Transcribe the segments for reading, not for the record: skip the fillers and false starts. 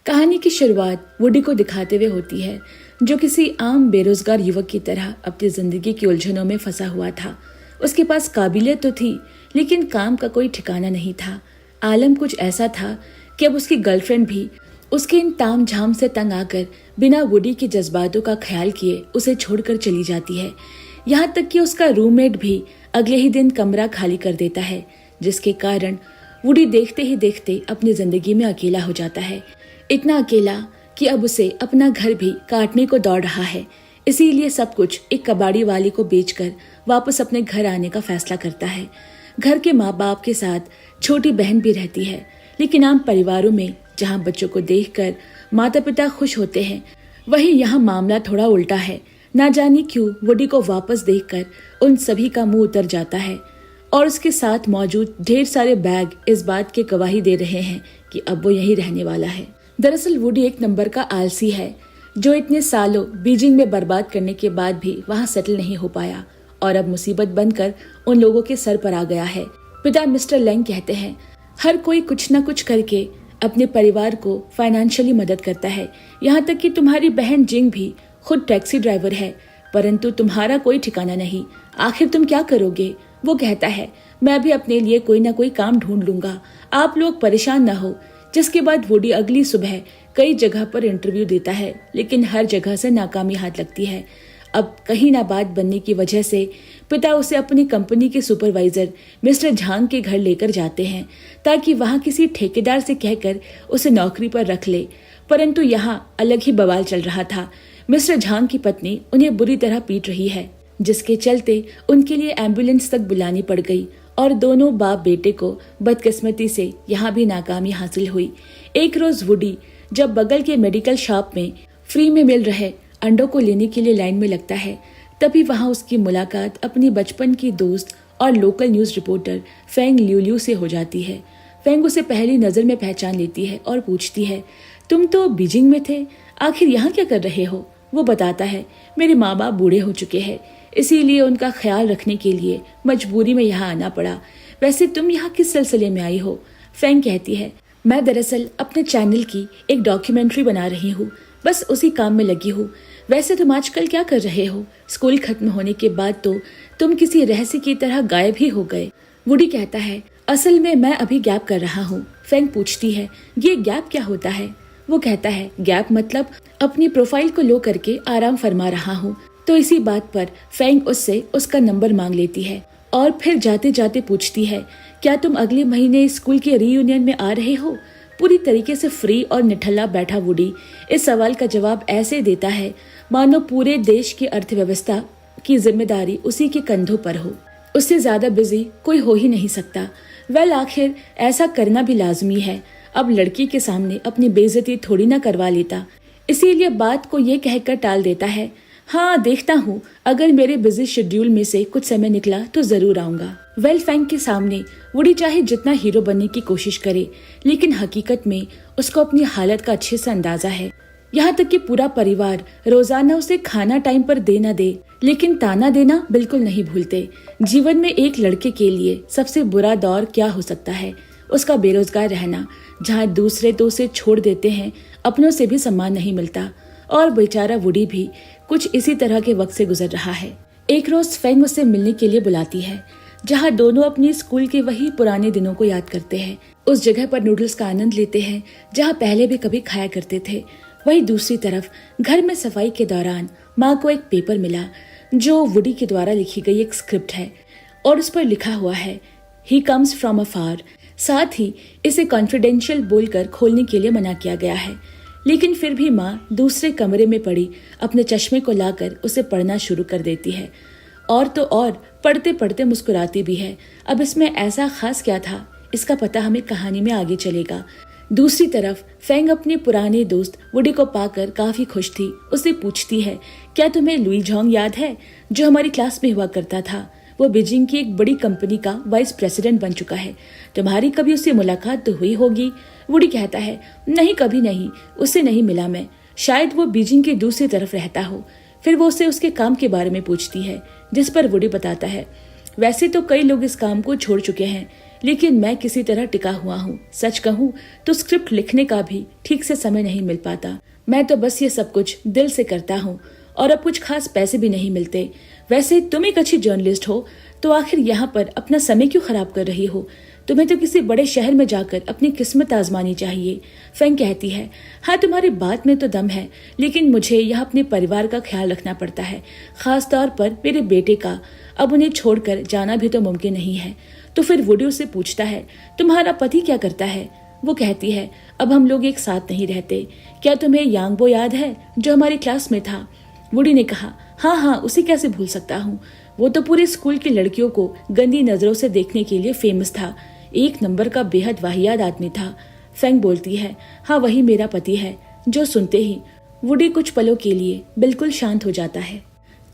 कहानी की शुरुआत वुडी को दिखाते हुए होती है, जो किसी आम बेरोजगार युवक की तरह अपनी जिंदगी की उलझनों में फंसा हुआ था। उसके पास काबिलियत तो थी, लेकिन काम का कोई ठिकाना नहीं था। आलम कुछ ऐसा था कि अब उसकी गर्लफ्रेंड भी उसके इन ताम झाम से तंग आकर बिना वुडी के जज्बातों का ख्याल किए उसे छोड़कर चली जाती है। यहाँ तक कि उसका रूममेट भी अगले ही दिन कमरा खाली कर देता है, जिसके कारण वुडी देखते ही देखते अपनी जिंदगी में अकेला हो जाता है। इतना अकेला कि अब उसे अपना घर भी काटने को दौड़ रहा है। इसीलिए सब कुछ एक कबाड़ी वाली को बेचकर वापस अपने घर आने का फैसला करता है। घर के माँ बाप के साथ छोटी बहन भी रहती है, लेकिन आम परिवारों में जहाँ बच्चों को देखकर माता पिता खुश होते हैं, वहीं यहाँ मामला थोड़ा उल्टा है। ना जाने क्यों वुडी को वापस देखकर उन सभी का मुंह उतर जाता है और उसके साथ मौजूद ढेर सारे बैग इस बात की गवाही दे रहे हैं कि अब वो यहीं रहने वाला है। दरअसल वुडी एक नंबर का आलसी है, जो इतने सालों बीजिंग में बर्बाद करने के बाद भी वहाँ सेटल नहीं हो पाया और अब मुसीबत बनकर उन लोगों के सर पर आ गया है। पिता मिस्टर लेंग कहते हैं, हर कोई कुछ न कुछ करके अपने परिवार को फाइनेंशियली मदद करता है। यहाँ तक कि तुम्हारी बहन जिंग भी खुद टैक्सी ड्राइवर है, परंतु तुम्हारा कोई ठिकाना नहीं। आखिर तुम क्या करोगे? वो कहता है, मैं भी अपने लिए कोई ना कोई काम ढूंढ लूंगा, आप लोग परेशान न हो। जिसके बाद वुडी अगली सुबह कई जगह पर इंटरव्यू देता है, लेकिन हर जगह से नाकामी हाथ लगती है। अब कहीं ना बात बनने की वजह से पिता उसे अपनी कंपनी के सुपरवाइजर मिस्टर झांग के घर लेकर जाते हैं, ताकि वहां किसी ठेकेदार से कहकर उसे नौकरी पर रख ले। परंतु यहाँ अलग ही बवाल चल रहा था। मिस्टर झांग की पत्नी उन्हें बुरी तरह पीट रही है, जिसके चलते उनके लिए एम्बुलेंस तक बुलानी पड़ गई और दोनों बाप बेटे को बदकिस्मती से यहाँ भी नाकामी हासिल हुई। एक रोज वुडी जब बगल के मेडिकल शॉप में फ्री में मिल रहे अंडों को लेने के लिए लाइन में लगता है, तभी वहाँ उसकी मुलाकात अपनी बचपन की दोस्त और लोकल न्यूज रिपोर्टर फेंग ल्यूल्यू से हो जाती है। फेंग उसे पहली नजर में पहचान लेती है और पूछती है, तुम तो बीजिंग में थे, आखिर यहाँ क्या कर रहे हो? वो बताता है, मेरे माँ बाप बूढ़े हो चुके हैं, इसीलिए उनका ख्याल रखने के लिए मजबूरी में यहाँ आना पड़ा। वैसे तुम यहाँ किस सिलसिले में आई हो? फेंग कहती है, मैं दरअसल अपने चैनल की एक डॉक्यूमेंट्री बना रही हूँ, बस उसी काम में लगी हूँ। वैसे तुम आजकल क्या कर रहे हो? स्कूल खत्म होने के बाद तो तुम किसी रहस्य की तरह गायब ही हो गए। वुडी कहता है, असल में मैं अभी गैप कर रहा हूँ। फेंग पूछती है, ये गैप क्या होता है? वो कहता है, गैप मतलब अपनी प्रोफाइल को लो करके आराम फरमा रहा हूँ। तो इसी बात पर फेंग उससे उसका नंबर मांग लेती है और फिर जाते जाते पूछती है, क्या तुम अगले महीने स्कूल के रीयूनियन में आ रहे हो? पूरी तरीके से फ्री और निठल्ला बैठा वुडी इस सवाल का जवाब ऐसे देता है मानो पूरे देश की अर्थव्यवस्था की जिम्मेदारी उसी के कंधों पर हो। उससे ज्यादा बिजी कोई हो ही नहीं सकता। वेल, आखिर ऐसा करना भी लाजमी है। अब लड़की के सामने अपनी बेइज्जती थोड़ी ना करवा लेता, इसीलिए बात को ये कहकर टाल देता है, हाँ देखता हूँ, अगर मेरे बिजी शेड्यूल में से कुछ समय निकला तो जरूर आऊंगा। वेल, फेंग के सामने वुडी चाहे जितना हीरो बनने की कोशिश करे, लेकिन हकीकत में उसको अपनी हालत का अच्छे से अंदाजा है। यहाँ तक कि पूरा परिवार रोजाना उसे खाना टाइम पर दे न दे, लेकिन ताना देना बिल्कुल नहीं भूलते। जीवन में एक लड़के के लिए सबसे बुरा दौर क्या हो सकता है? उसका बेरोजगार रहना, जहाँ दूसरे तो उसे छोड़ देते हैं, अपनों से भी सम्मान नहीं मिलता। और बेचारा वुडी भी कुछ इसी तरह के वक्त से गुजर रहा है। एक रोज फेंग उसे मिलने के लिए बुलाती है, जहाँ दोनों अपनी स्कूल के वही पुराने दिनों को याद करते हैं। उस जगह पर नूडल्स का आनंद लेते हैं जहाँ पहले भी कभी खाया करते थे। वहीं दूसरी तरफ घर में सफाई के दौरान माँ को एक पेपर मिला, जो वुडी के द्वारा लिखी गई एक स्क्रिप्ट है और उस पर लिखा हुआ है, ही कम्स फ्रॉम अफार। साथ ही इसे कॉन्फिडेंशियल बोलकर खोलने के लिए मना किया गया है, लेकिन फिर भी माँ दूसरे कमरे में पड़ी अपने चश्मे को लाकर उसे पढ़ना शुरू कर देती है। और तो और पढ़ते पढ़ते मुस्कुराती भी है। अब इसमें ऐसा खास क्या था, इसका पता हमें कहानी में आगे चलेगा। दूसरी तरफ फेंग अपने पुराने दोस्त वुडी को पाकर काफी खुश थी। उससे पूछती है, क्या तुम्हें लुई जोंग याद है, जो हमारी क्लास में हुआ करता था? वो बीजिंग की एक बड़ी कंपनी का वाइस प्रेसिडेंट बन चुका है। तुम्हारी कभी उससे मुलाकात तो हुई होगी? वुडी कहता है, नहीं, कभी नहीं, उससे नहीं मिला मैं। शायद वो बीजिंग की दूसरी तरफ रहता हो। फिर वो उसे उसके काम के बारे में पूछती है, जिस पर वुडी बताता है, वैसे तो कई लोग इस काम को छोड़ चुके हैं, लेकिन मैं किसी तरह टिका हुआ हूँ। सच कहूँ तो स्क्रिप्ट लिखने का भी ठीक से समय नहीं मिल पाता। मैं तो बस ये सब कुछ दिल से करता हूँ और अब कुछ खास पैसे भी नहीं मिलते। वैसे तुम एक अच्छी जर्नलिस्ट हो, तो आखिर यहाँ पर अपना समय क्यों खराब कर रही हो? तुम्हें तो किसी बड़े शहर में जाकर अपनी किस्मत आजमानी चाहिए। फेंग कहती है, हाँ तुम्हारी बात में तो दम है, लेकिन मुझे यहाँ अपने परिवार का ख्याल रखना पड़ता है, खास तौर पर मेरे बेटे का। अब उन्हें छोड़कर जाना भी तो मुमकिन नहीं है। तो फिर वुडी उससे पूछता है, तुम्हारा पति क्या करता है? वो कहती है, अब हम लोग एक साथ नहीं रहते। क्या तुम्हें यांगबो याद है जो हमारी क्लास में था? वुडी ने कहा, हाँ हाँ, उसे कैसे भूल सकता हूँ। वो तो पूरे स्कूल की लड़कियों को गंदी नजरों से देखने के लिए फेमस था। एक नंबर का बेहद वाहियात आदमी था। फेंग बोलती है, हाँ वही मेरा पति है। जो सुनते ही वुडी कुछ पलों के लिए बिल्कुल शांत हो जाता है।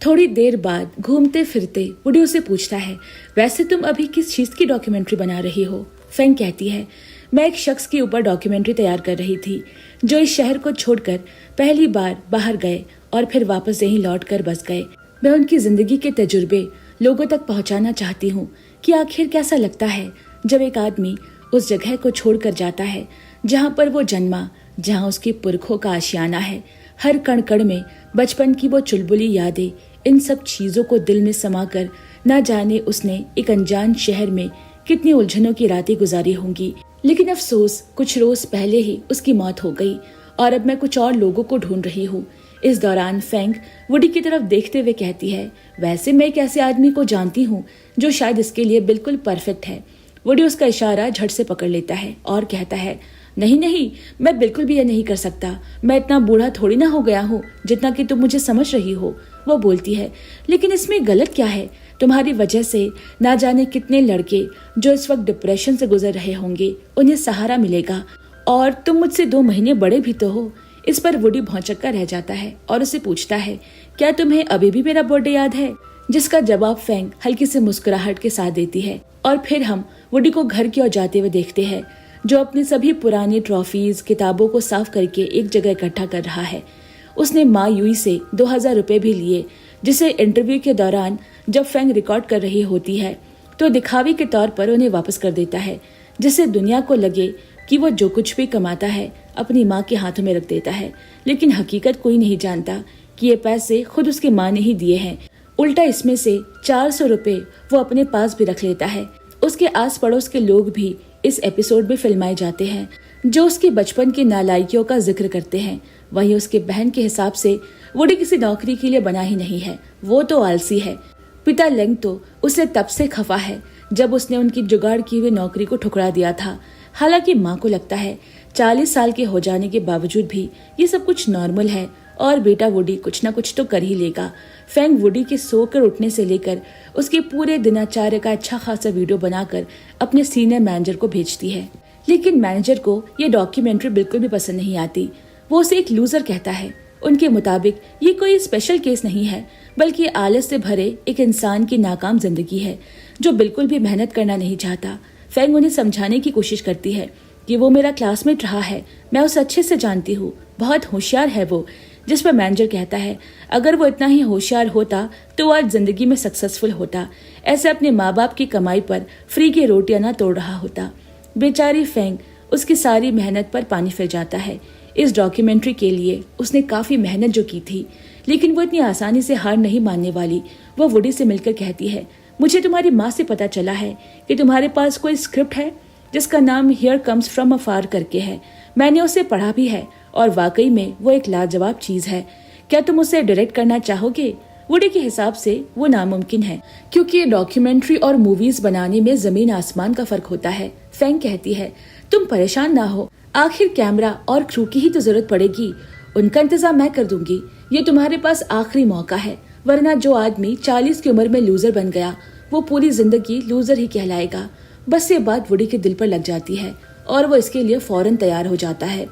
थोड़ी देर बाद घूमते फिरते वुडी उसे पूछता है, वैसे तुम अभी किस चीज की डॉक्यूमेंट्री बना रही हो? फेंग कहती है, मैं एक शख्स के ऊपर डॉक्यूमेंट्री तैयार कर रही थी जो इस शहर को छोड़कर पहली बार बाहर गए और फिर वापस यहीं लौट कर बस गए। मैं उनकी जिंदगी के तजुर्बे लोगों तक पहुंचाना चाहती हूँ कि आखिर कैसा लगता है जब एक आदमी उस जगह को छोड़कर जाता है जहाँ पर वो जन्मा, जहाँ उसके पुरखों का आशियाना है। हर कण कण में बचपन की वो चुलबुली यादें, इन सब चीजों को दिल में समाकर न जाने उसने एक अनजान शहर में कितनी उलझनों की रातें गुजारी होंगी। लेकिन अफसोस कुछ रोज पहले ही उसकी मौत हो गई और अब मैं कुछ और लोगों को ढूंढ रही हूँ। इस दौरान फेंग वुडी की तरफ देखते हुए कहती है, वैसे मैं एक ऐसे आदमी को जानती हूँ जो शायद इसके लिए बिल्कुल परफेक्ट है। वुडी उसका इशारा झट से पकड़ लेता है और कहता है, नहीं नहीं, मैं बिल्कुल भी यह नहीं कर सकता। मैं इतना बूढ़ा थोड़ी ना हो गया हूँ जितना कि तुम मुझे समझ रही हो। वो बोलती है, लेकिन इसमें गलत क्या है? तुम्हारी वजह से ना जाने कितने लड़के जो इस वक्त डिप्रेशन से गुजर रहे होंगे, उन्हें सहारा मिलेगा। और तुम मुझसे 2 महीने बड़े भी तो हो। इस पर वुडी भौंचक्का रह जाता है और उसे पूछता है, क्या तुम्हें अभी भी मेरा बर्थडे याद है? जिसका जवाब फेंग हल्की से मुस्कुराहट के साथ देती है। और फिर हम वुडी को घर की ओर जाते हुए देखते हैं, जो अपनी सभी पुरानी ट्रॉफीज, किताबों को साफ करके एक जगह इकट्ठा कर रहा है। उसने माँ युई से 2000 रुपए भी लिए, जिसे इंटरव्यू के दौरान जब फेंग रिकॉर्ड कर रही होती है तो दिखावे के तौर पर उन्हें वापस कर देता है, जिससे दुनिया को लगे कि वो जो कुछ भी कमाता है अपनी माँ के हाथों में रख देता है। लेकिन हकीकत कोई नहीं जानता कि ये पैसे खुद उसकी माँ ने ही दिए हैं। उल्टा इसमें से 400 रुपए वो अपने पास भी रख लेता है। उसके आस पड़ोस के लोग भी इस एपिसोड में फिल्माए जाते हैं, जो उसके बचपन की नालायकियों का जिक्र करते हैं। वहीं उसके बहन के हिसाब से वुडी किसी नौकरी के लिए बना ही नहीं है, वो तो आलसी है। पिता लेंग तो उसे तब से खफा है जब उसने उनकी जुगाड़ की हुई नौकरी को ठुकरा दिया था। हालांकि माँ को लगता है 40 साल के हो जाने के बावजूद भी ये सब कुछ नॉर्मल है और बेटा वुडी कुछ न कुछ तो कर ही लेगा। फेंग वुडी के सोकर उठने से लेकर उसके पूरे दिनचर्या का अच्छा खासा वीडियो बनाकर अपने सीनियर मैनेजर को भेजती है। लेकिन मैनेजर को ये डॉक्यूमेंट्री बिल्कुल भी पसंद नहीं आती। वो उसे एक लूजर कहता है। उनके मुताबिक ये कोई स्पेशल केस नहीं है, बल्कि आलस से भरे एक इंसान की नाकाम जिंदगी है जो बिल्कुल भी मेहनत करना नहीं चाहता। फेंग उन्हें समझाने की कोशिश करती है कि वो मेरा क्लासमेट रहा है, मैं उसे अच्छे से जानती हूँ, बहुत होशियार है वो। जिस पर मैनेजर कहता है, अगर वो इतना ही होशियार होता तो आज जिंदगी में सक्सेसफुल होता, ऐसे अपने माँ बाप की कमाई पर फ्री की रोटियां ना तोड़ रहा होता। बेचारी फेंग उसकी सारी मेहनत पर पानी फिर जाता है। इस डॉक्यूमेंट्री के लिए उसने काफी मेहनत जो की थी, लेकिन वो इतनी आसानी से हार नहीं मानने वाली। वो वुडी से मिलकर कहती है, मुझे तुम्हारी माँ से पता चला है कि तुम्हारे पास कोई स्क्रिप्ट है जिसका नाम हियर कम्स फ्रॉम अफार करके है। मैंने उसे पढ़ा भी है और वाकई में वो एक लाजवाब चीज है। क्या तुम उसे डायरेक्ट करना चाहोगे? वुडी के हिसाब से वो नामुमकिन है, क्योंकि ये डॉक्यूमेंट्री और मूवीज बनाने में जमीन आसमान का फर्क होता है। फेंग कहती है, तुम परेशान ना हो, आखिर कैमरा और क्रू की ही तो जरूरत पड़ेगी, उनका इंतजाम मैं कर दूंगी। ये तुम्हारे पास आखिरी मौका है, वरना जो आदमी 40 की उम्र में लूजर बन गया वो पूरी जिंदगी लूजर ही कहलाएगा। बस ये बात वुडी के दिल पर लग जाती है और वो इसके लिए फौरन तैयार हो जाता है।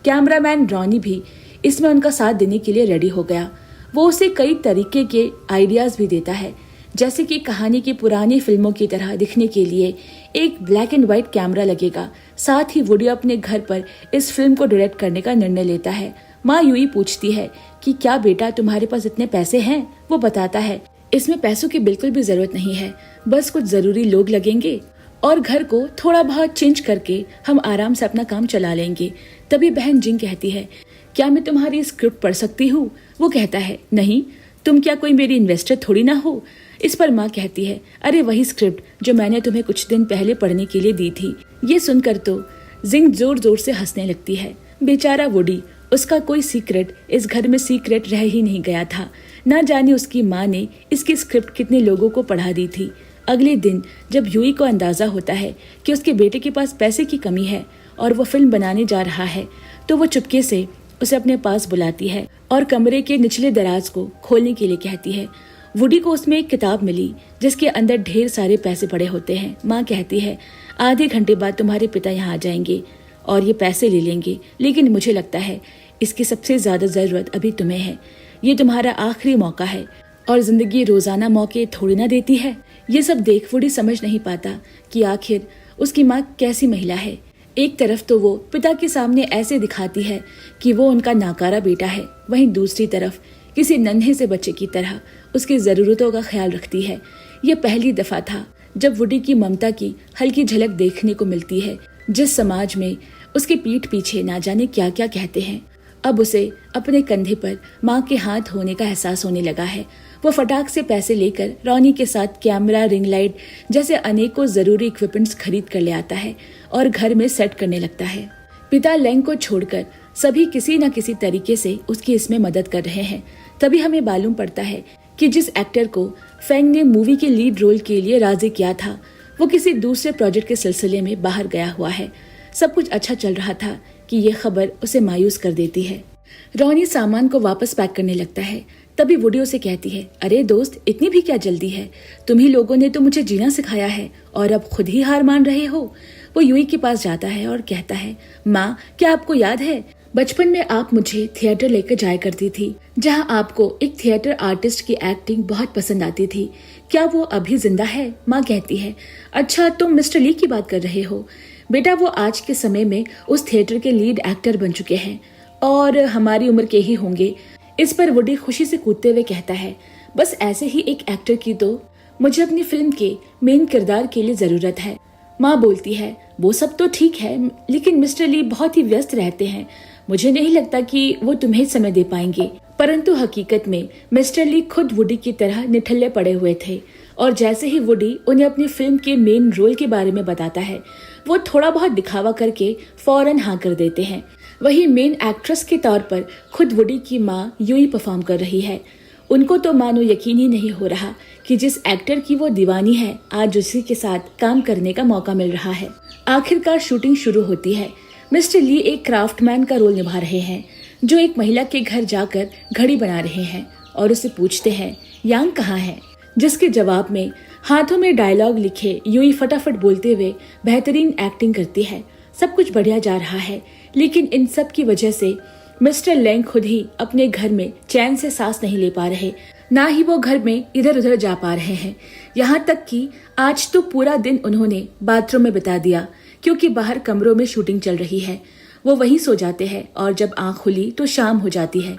कैमरामैन रॉनी भी इसमें उनका साथ देने के लिए रेडी हो गया। वो उसे कई तरीके के आइडियाज भी देता है, जैसे कि कहानी की पुरानी फिल्मों की तरह दिखने के लिए एक ब्लैक एंड व्हाइट कैमरा लगेगा। साथ ही वुडी अपने घर पर इस फिल्म को डायरेक्ट करने का निर्णय लेता है। माँ यूई पूछती है कि क्या बेटा तुम्हारे पास इतने पैसे हैं? वो बताता है, इसमें पैसों की बिल्कुल भी जरूरत नहीं है, बस कुछ जरूरी लोग लगेंगे और घर को थोड़ा बहुत चेंज करके हम आराम से अपना काम चला लेंगे। तभी बहन जिंग कहती है, क्या मैं तुम्हारी स्क्रिप्ट पढ़ सकती हूँ? वो कहता है, नहीं, तुम क्या कोई मेरी इन्वेस्टर थोड़ी ना हो। इस पर माँ कहती है, अरे वही स्क्रिप्ट जो मैंने तुम्हें कुछ दिन पहले पढ़ने के लिए दी थी। ये सुनकर तो जिंग जोर जोर से हंसने लगती है। बेचारा वुडी, उसका कोई सीक्रेट इस घर में सीक्रेट रह ही नहीं गया था। ना जाने उसकी माँ ने इसकी स्क्रिप्ट कितने लोगों को पढ़ा दी थी। अगले दिन जब यूई को अंदाजा होता है कि उसके बेटे के पास पैसे की कमी है और वो फिल्म बनाने जा रहा है, तो वो चुपके से उसे अपने पास बुलाती है और कमरे के निचले दराज को खोलने के लिए कहती है। वुडी को उसमें एक किताब मिली जिसके अंदर ढेर सारे पैसे पड़े होते हैं। माँ कहती है, आधे घंटे बाद तुम्हारे पिता यहाँ आ जाएंगे और ये पैसे ले लेंगे, लेकिन मुझे लगता है इसकी सबसे ज्यादा जरूरत अभी तुम्हें है। ये तुम्हारा आखिरी मौका है और जिंदगी रोजाना मौके थोड़ी ना देती है। ये सब देख वुडी समझ नहीं पाता कि आखिर उसकी माँ कैसी महिला है। एक तरफ तो वो पिता के सामने ऐसे दिखाती है कि वो उनका नाकारा बेटा है, वहीं दूसरी तरफ किसी नन्हे से बच्चे की तरह उसकी जरूरतों का ख्याल रखती है। ये पहली दफा था जब वुडी की ममता की हल्की झलक देखने को मिलती है। जिस समाज में उसके पीठ पीछे ना जाने क्या क्या कहते हैं, अब उसे अपने कंधे पर माँ के हाथ होने का एहसास होने लगा है। वो फटाक से पैसे लेकर रॉनी के साथ कैमरा, रिंग लाइट जैसे अनेकों जरूरी इक्विपमेंट्स खरीद कर ले आता है और घर में सेट करने लगता है। पिता लेंग को छोड़कर सभी किसी न किसी तरीके से उसकी इसमें मदद कर रहे हैं। तभी हमें मालूम पड़ता है कि जिस एक्टर को फेंग ने मूवी के लीड रोल के लिए राजी किया था, वो किसी दूसरे प्रोजेक्ट के सिलसिले में बाहर गया हुआ है। सब कुछ अच्छा चल रहा था कि ये खबर उसे मायूस कर देती है। रॉनी सामान को वापस पैक करने लगता है। तभी वुडी उसे कहती है, अरे दोस्त, इतनी भी क्या जल्दी है? तुम ही लोगों ने तो मुझे जीना सिखाया है और अब खुद ही हार मान रहे हो। वो यूई के पास जाता है और कहता है, माँ, क्या आपको याद है बचपन में आप मुझे थिएटर लेकर जाया करती थी, जहाँ आपको एक थिएटर आर्टिस्ट की एक्टिंग बहुत पसंद आती थी। क्या वो अभी जिंदा है? माँ कहती है, अच्छा, तुम मिस्टर ली की बात कर रहे हो। बेटा, वो आज के समय में उस थिएटर के लीड एक्टर बन चुके हैं और हमारी उम्र के ही होंगे। इस पर वुडी खुशी से कूदते हुए कहता है, बस ऐसे ही एक एक्टर की तो मुझे अपनी फिल्म के मेन किरदार के लिए जरूरत है। माँ बोलती है, वो सब तो ठीक है, लेकिन मिस्टर ली बहुत ही व्यस्त रहते हैं। मुझे नहीं लगता कि वो तुम्हें समय दे पाएंगे। परंतु हकीकत में मिस्टर ली खुद वुडी की तरह निठल्ले पड़े हुए थे और जैसे ही वुडी उन्हें अपनी फिल्म के मेन रोल के बारे में बताता है, वो थोड़ा बहुत दिखावा करके फौरन हाँ कर देते हैं। वही मेन एक्ट्रेस के तौर पर खुद वुडी की माँ यूई परफॉर्म कर रही है। उनको तो मानो यकीन ही नहीं हो रहा कि जिस एक्टर की वो दीवानी है, आज उसी के साथ काम करने का मौका मिल रहा है। आखिरकार शूटिंग शुरू होती है। मिस्टर ली एक क्राफ्टमैन का रोल निभा रहे हैं, जो एक महिला के घर जाकर घड़ी बना रहे हैं और उसे पूछते हैं, यांग कहाँ है? जिसके जवाब में हाथों में डायलॉग लिखे यूई फटाफट बोलते हुए बेहतरीन एक्टिंग करती है। सब कुछ बढ़िया जा रहा है, लेकिन इन सब की वजह से मिस्टर लेंग खुद ही अपने घर में चैन से सांस नहीं ले पा रहे, ना ही वो घर में इधर उधर जा पा रहे हैं। यहाँ तक कि आज तो पूरा दिन उन्होंने बाथरूम में बिता दिया, क्योंकि बाहर कमरों में शूटिंग चल रही है। वो वहीं सो जाते हैं और जब आंख खुली तो शाम हो जाती है।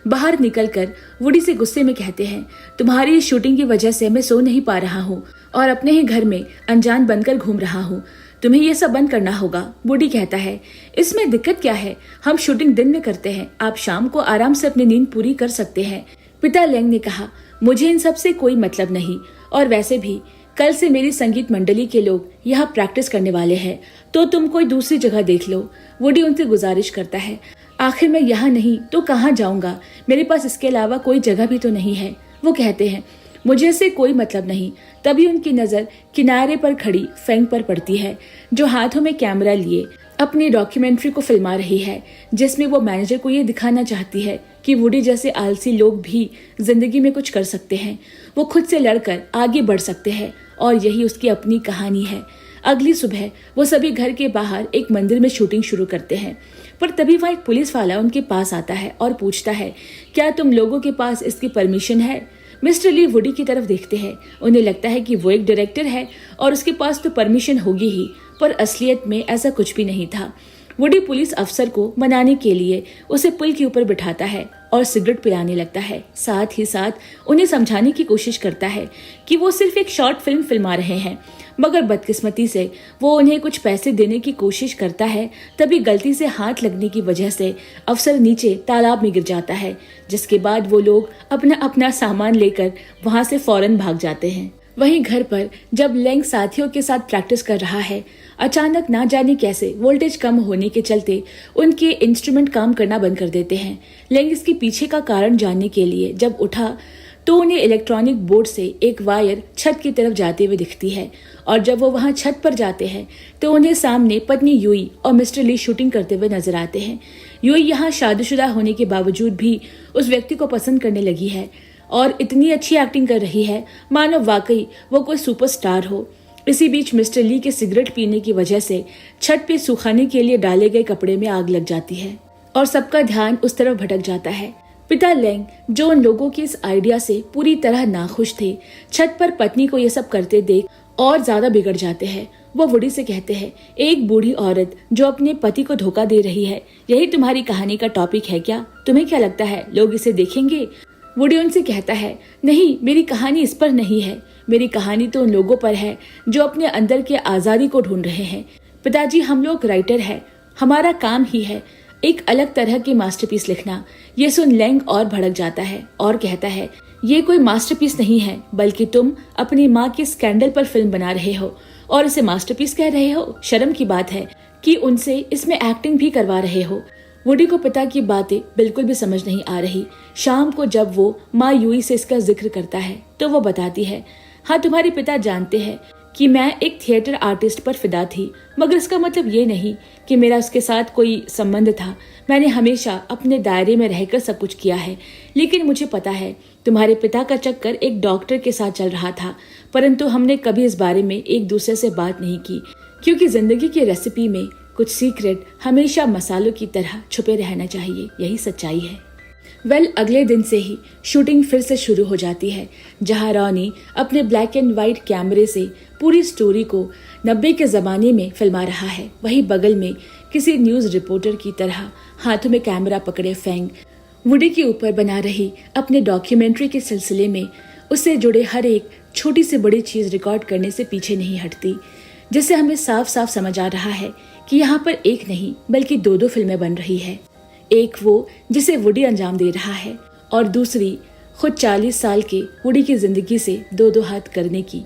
बाहर निकलकर वुडी से गुस्से में कहते हैं, तुम्हारी शूटिंग की वजह से मैं सो नहीं पा रहा हूँ और अपने ही घर में अनजान बनकर घूम रहा हूँ। तुम्हें ये सब बंद करना होगा। वुडी कहता है, इसमें दिक्कत क्या है? हम शूटिंग दिन में करते हैं, आप शाम को आराम से अपनी नींद पूरी कर सकते हैं। पिता लेंग ने कहा, मुझे इन सब से कोई मतलब नहीं, और वैसे भी कल से मेरी संगीत मंडली के लोग यहाँ प्रैक्टिस करने वाले हैं, तो तुम कोई दूसरी जगह देख लो। वुडी उनसे गुजारिश करता है, आखिर मैं यहाँ नहीं तो कहाँ जाऊंगा? मेरे पास इसके अलावा कोई जगह भी तो नहीं है। वो कहते हैं, मुझे इससे कोई मतलब नहीं। तभी उनकी नजर किनारे पर खड़ी फेंग पर पड़ती है, जो हाथों में कैमरा लिए अपनी डॉक्यूमेंट्री को फिल्मा रही है, जिसमें वो मैनेजर को ये दिखाना चाहती है कि वुडी जैसे आलसी लोग भी जिंदगी में कुछ कर सकते हैं, वो खुद से लड़कर आगे बढ़ सकते हैं, और यही उसकी अपनी कहानी है। अगली सुबह वो सभी घर के बाहर एक मंदिर में शूटिंग शुरू करते हैं, पर तभी वहाँ एक पुलिस वाला उनके पास आता है और पूछता है, क्या तुम लोगों के पास इसकी परमिशन है? मिस्टर ली वुडी की तरफ देखते हैं। उन्हें लगता है कि वो एक डायरेक्टर है और उसके पास तो परमिशन होगी ही, पर असलियत में ऐसा कुछ भी नहीं था। वुडी पुलिस अफसर को मनाने के लिए उसे पुल के ऊपर बिठाता है और सिगरेट पिलाने लगता है। साथ ही साथ उन्हें समझाने की कोशिश करता है कि वो सिर्फ एक शॉर्ट फिल्म फिल्मा रहे हैं, मगर बदकिस्मती से वो उन्हें कुछ पैसे देने की कोशिश करता है। तभी गलती से हाथ लगने की वजह से अफसर नीचे तालाब में गिर जाता है, जिसके बाद वो लोग अपना अपना सामान लेकर वहां से फौरन भाग जाते हैं। वहीं घर पर जब लेंग साथियों के साथ प्रैक्टिस कर रहा है, अचानक ना जाने कैसे वोल्टेज कम होने के चलते उनके इंस्ट्रूमेंट काम करना बंद कर देते हैं। लेंग इसके पीछे का कारण जानने के लिए जब उठा तो उन्हें इलेक्ट्रॉनिक बोर्ड से एक वायर छत की तरफ जाते हुए दिखती है, और जब वो वहां छत पर जाते हैं तो उन्हें सामने पत्नी यूई और मिस्टर ली शूटिंग करते हुए नजर आते हैं। यूई यहाँ शादीशुदा होने के बावजूद भी उस व्यक्ति को पसंद करने लगी है और इतनी अच्छी एक्टिंग कर रही है मानो वाकई वो कोई सुपरस्टार हो। इसी बीच मिस्टर ली के सिगरेट पीने की वजह से छत पे सुखाने के लिए डाले गए कपड़े में आग लग जाती है और सबका ध्यान उस तरफ भटक जाता है। पिता लेंग, जो उन लोगों के इस आइडिया से पूरी तरह नाखुश थे, छत पर पत्नी को ये सब करते देख और ज्यादा बिगड़ जाते हैं। वो वुडी से कहते हैं, एक बूढ़ी औरत जो अपने पति को धोखा दे रही है, यही तुम्हारी कहानी का टॉपिक है क्या? तुम्हें क्या लगता है लोग इसे देखेंगे? वुडी उनसे कहता है, नहीं, मेरी कहानी इस पर नहीं है। मेरी कहानी तो उन लोगों पर है जो अपने अंदर के आजादी को ढूंढ रहे हैं। पिताजी, हम लोग राइटर हैं, हमारा काम ही है एक अलग तरह की मास्टरपीस लिखना। ये सुन लेंग और भड़क जाता है और कहता है, ये कोई मास्टरपीस नहीं है, बल्कि तुम अपनी माँ के स्कैंडल पर फिल्म बना रहे हो और इसे मास्टरपीस कह रहे हो। शर्म की बात है कि उनसे इसमें एक्टिंग भी करवा रहे हो। वुडी को पिता की बातें बिल्कुल भी समझ नहीं आ रही। शाम को जब वो माँ यूई से इसका जिक्र करता है तो वो बताती है, हाँ, तुम्हारे पिता जानते हैं कि मैं एक थिएटर आर्टिस्ट पर फिदा थी, मगर इसका मतलब ये नहीं कि मेरा उसके साथ कोई संबंध था। मैंने हमेशा अपने दायरे में रहकर सब कुछ किया है। लेकिन मुझे पता है तुम्हारे पिता का चक्कर एक डॉक्टर के साथ चल रहा था, परंतु हमने कभी इस बारे में एक दूसरे से बात नहीं की, क्योंकि जिंदगी की रेसिपी में कुछ सीक्रेट हमेशा मसालों की तरह छुपे रहना चाहिए। यही सच्चाई है। अगले दिन से ही शूटिंग फिर से शुरू हो जाती है, जहां रॉनी अपने ब्लैक एंड व्हाइट कैमरे से पूरी स्टोरी को 90 के जमाने में फिल्मा रहा है। वहीं बगल में किसी न्यूज रिपोर्टर की तरह हाथों में कैमरा पकड़े फेंग वुडी के ऊपर बना रही अपने डॉक्यूमेंट्री के सिलसिले में उससे जुड़े हर एक छोटी से बड़ी चीज रिकॉर्ड करने से पीछे नहीं हटती, जिससे हमें साफ साफ समझ आ रहा है कि यहाँ पर एक नहीं बल्कि दो फिल्में बन रही है। एक वो जिसे वुडी अंजाम दे रहा है और दूसरी खुद 40 साल के वुडी की जिंदगी से दो हाथ करने की।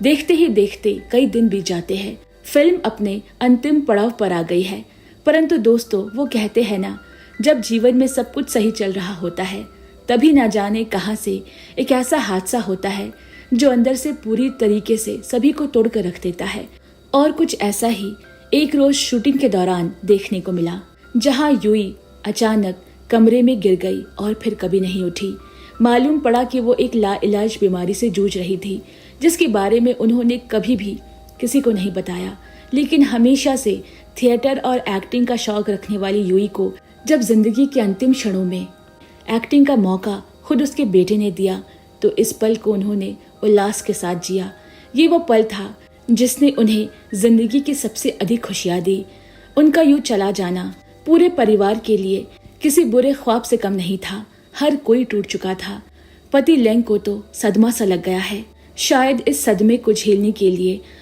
देखते ही देखते कई दिन बीत जाते हैं। फिल्म अपने अंतिम पड़ाव पर आ गई है, परंतु दोस्तों, वो कहते हैं ना, जब जीवन में सब कुछ सही चल रहा होता है तभी ना जाने कहां से एक ऐसा हादसा होता है जो अंदर से पूरी तरीके से सभी को तोड़ कर रख देता है। और कुछ ऐसा ही एक रोज शूटिंग के दौरान देखने को मिला, जहां यूई अचानक कमरे में गिर गई और फिर कभी नहीं उठी। मालूम पड़ा कि वो एक लाइलाज बीमारी से जूझ रही थी, जिसके बारे में उन्होंने कभी भी किसी को नहीं बताया। लेकिन हमेशा से थिएटर और एक्टिंग का शौक रखने वाली यूई को जब जिंदगी के अंतिम क्षणों में एक्टिंग का मौका खुद उसके बेटे ने दिया, तो इस पल को उन्होंने उल्लास के साथ जिया। ये वो पल था जिसने उन्हें जिंदगी की सबसे अधिक खुशियां दी। उनका यूं चला जाना पूरे परिवार के लिए किसी बुरे ख्वाब से कम नहीं था। हर कोई टूट चुका था। पति लेंग को तो सदमा सा लग गया है। शायद इस सदमे को झेलने के लिए